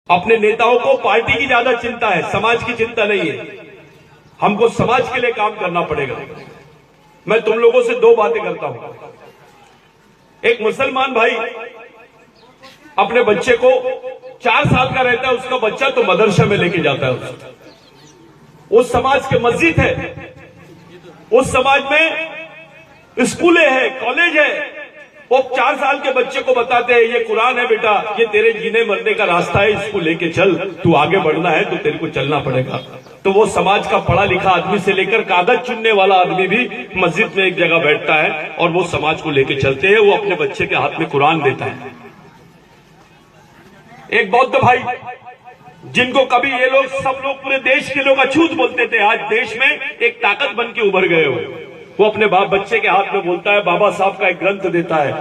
अपने नेताओं को पार्टी की ज्यादा चिंता है, समाज की चिंता नहीं है। हमको समाज के लिए काम करना पड़ेगा। मैं तुम लोगों से दो बातें करता हूं। एक मुसलमान भाई अपने बच्चे को 4 साल का रहता है, उसका बच्चा तो मदरसा में लेके जाता है उसको। उस समाज के मस्जिद है, उस समाज में स्कूलें है, कॉलेज है। वो 4 साल के बच्चे को बताते हैं ये कुरान है बेटा, ये तेरे जीने मरने का रास्ता है, इसको लेके चल, तू आगे बढ़ना है तो तेरे को चलना पड़ेगा। तो वो समाज का पढ़ा लिखा आदमी से लेकर कागज चुनने वाला आदमी भी मस्जिद में एक जगह बैठता है और वो समाज को लेके चलते हैं। वो अपने बच्चे के हाथ में कुरान देता है। एक बौद्ध भाई जिनको कभी ये लोग सब लोग पूरे देश के लोग अछूत बोलते थे, आज देश में एक ताकत बन के उभर गए हो। वो अपने बाप बच्चे के हाथ में बोलता है, बाबा साहब का एक ग्रंथ देता है,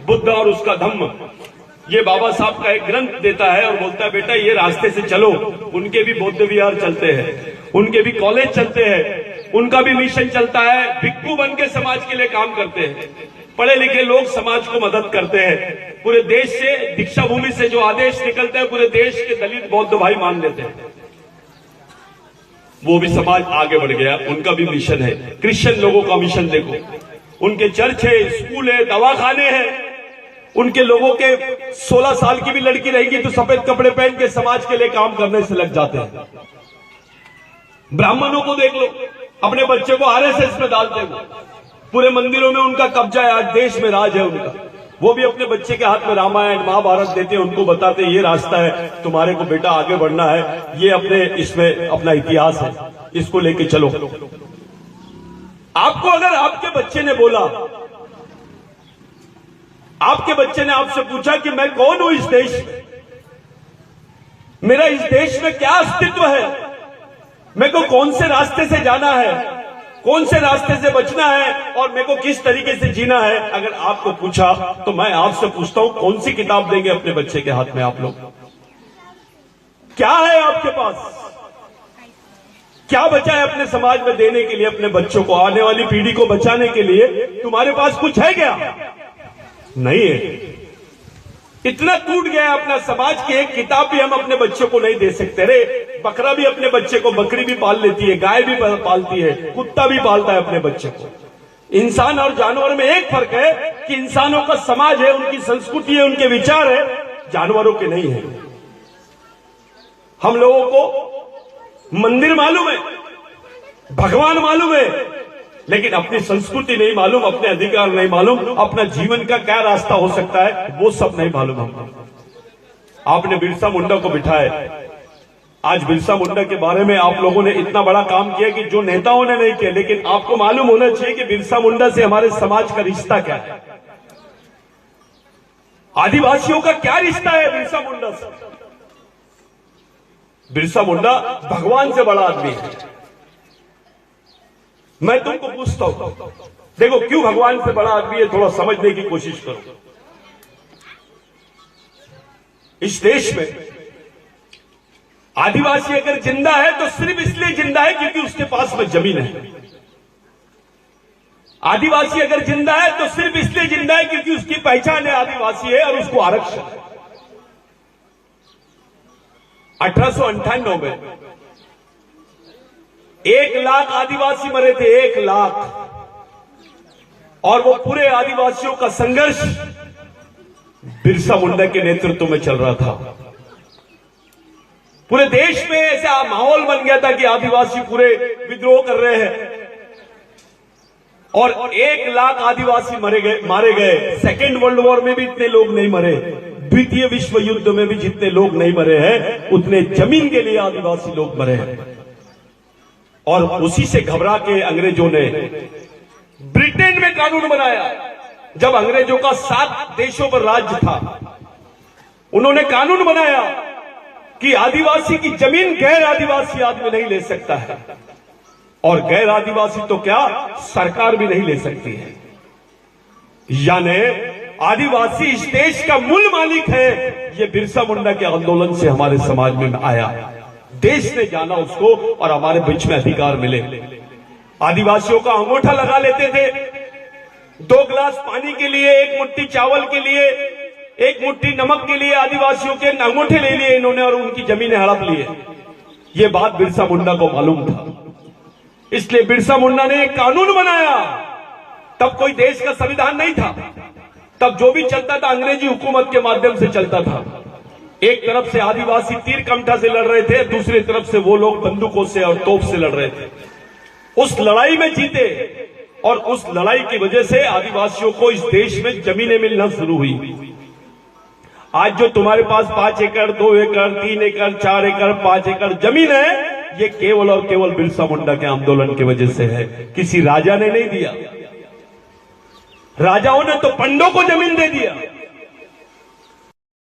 बुद्ध और उसका धम्म। ये बाबा साहब का एक ग्रंथ देता है और बोलता है बेटा ये रास्ते से चलो। उनके भी बौद्ध विहार चलते हैं, उनके भी कॉलेज चलते हैं, उनका भी मिशन चलता है। भिक्खू बन के समाज के लिए काम करते हैं। पढ़े लिखे लोग समाज को मदद करते हैं। पूरे देश से, दीक्षा भूमि से जो आदेश निकलते हैं पूरे देश के दलित बौद्ध भाई मान लेते हैं। वो भी समाज आगे बढ़ गया, उनका भी मिशन है। क्रिश्चियन लोगों का मिशन देखो, उनके चर्च है, स्कूल है, दवाखाने हैं। उनके लोगों के 16 साल की भी लड़की रहेगी तो सफेद कपड़े पहन के समाज के लिए काम करने से लग जाते हैं। ब्राह्मणों को देख लो, अपने बच्चे को आरएसएस में डालते हैं। पूरे मंदिरों में उनका कब्जा है, आज देश में राज है उनका। वो भी अपने बच्चे के हाथ में रामायण महाभारत देते हैं, उनको बताते हैं ये रास्ता है, तुम्हारे को बेटा आगे बढ़ना है, ये अपने इसमें अपना इतिहास है, इसको लेके चलो। आपको अगर आपके बच्चे ने बोला, आपके बच्चे ने आपसे पूछा कि मैं कौन हूं इस देश में, मेरा इस देश में क्या अस्तित्व है, मेरे को कौन से रास्ते से जाना है, कौन से रास्ते से बचना है और मेरे को किस तरीके से जीना है, अगर आपको पूछा तो मैं आपसे पूछता हूं कौन सी किताब देंगे अपने बच्चे के हाथ में आप लोग? क्या है आपके पास? क्या बचा है अपने समाज में देने के लिए, अपने बच्चों को, आने वाली पीढ़ी को बचाने के लिए? तुम्हारे पास कुछ है क्या? नहीं है। इतना टूट गया है अपना समाज की एक किताब भी हम अपने बच्चों को नहीं दे सकते। रे बकरा भी अपने बच्चे को, बकरी भी पाल लेती है, गाय भी पालती है, कुत्ता भी पालता है अपने बच्चे को। इंसान और जानवर में एक फर्क है कि इंसानों का समाज है, उनकी संस्कृति है, उनके विचार है, जानवरों के नहीं है। हम लोगों को मंदिर मालूम है, भगवान मालूम है, लेकिन अपनी संस्कृति नहीं मालूम, अपने अधिकार नहीं मालूम, अपना जीवन का क्या रास्ता हो सकता है वो सब नहीं मालूम हमको। आपने बिरसा मुंडा को बिठाया, आज बिरसा मुंडा के बारे में आप लोगों ने इतना बड़ा काम किया कि जो नेताओं ने नहीं किया, लेकिन आपको मालूम होना चाहिए कि बिरसा मुंडा से हमारे समाज का रिश्ता क्या है, आदिवासियों का क्या रिश्ता है बिरसा मुंडा से। बिरसा मुंडा भगवान से बड़ा आदमी है। मैं तुमको पूछता हूं, देखो क्यों भगवान से बड़ा आदमी है, थोड़ा समझने की कोशिश करो। इस देश में आदिवासी अगर जिंदा है तो सिर्फ इसलिए जिंदा है क्योंकि उसके पास में जमीन है। आदिवासी अगर जिंदा है तो सिर्फ इसलिए जिंदा है क्योंकि उसकी पहचान है आदिवासी है और उसको आरक्षण है। 1898 में 1 लाख आदिवासी मरे थे, 1 लाख। और वो पूरे आदिवासियों का संघर्ष बिरसा मुंडा के नेतृत्व में चल रहा था। पूरे देश में ऐसा माहौल बन गया था कि आदिवासी पूरे विद्रोह कर रहे हैं और 1 लाख आदिवासी मारे गए। सेकेंड वर्ल्ड वॉर में भी इतने लोग नहीं मरे, द्वितीय विश्व युद्ध में भी जितने लोग नहीं मरे हैं उतने जमीन के लिए आदिवासी लोग मरे हैं। और उसी से घबरा के अंग्रेजों ने ब्रिटेन में कानून बनाया। जब अंग्रेजों का 7 देशों पर राज्य था, उन्होंने कानून बनाया कि आदिवासी की जमीन गैर आदिवासी आदमी नहीं ले सकता है, और गैर आदिवासी तो क्या सरकार भी नहीं ले सकती है। यानी आदिवासी इस देश का मूल मालिक है। ये बिरसा मुंडा के आंदोलन से हमारे समाज में आया, देश ने जाना उसको और हमारे बीच में अधिकार मिले। आदिवासियों का अंगूठा लगा लेते थे, 2 गिलास पानी के लिए, 1 मुट्ठी चावल के लिए, एक मुट्ठी नमक के लिए आदिवासियों के अंगूठे ले लिए इन्होंने और उनकी जमीनें हड़प लिए। ये बात बिरसा मुंडा को मालूम था, इसलिए बिरसा मुंडा ने एक कानून बनाया। तब कोई देश का संविधान नहीं था, तब जो भी चलता था अंग्रेजी हुकूमत के माध्यम से चलता था। एक तरफ से आदिवासी तीर कमठा से लड़ रहे थे, दूसरी तरफ से वो लोग बंदूकों से और तोप से लड़ रहे थे। उस लड़ाई में जीते और उस लड़ाई की वजह से आदिवासियों को इस देश में जमीनें मिलना शुरू हुई। आज जो तुम्हारे पास 5 एकड़, 2 एकड़, 3 एकड़, 4 एकड़, 5 एकड़ जमीन है, ये केवल और केवल बिरसा मुंडा के आंदोलन की वजह से है। किसी राजा ने नहीं दिया। राजाओं ने तो पंडों को जमीन दे दिया।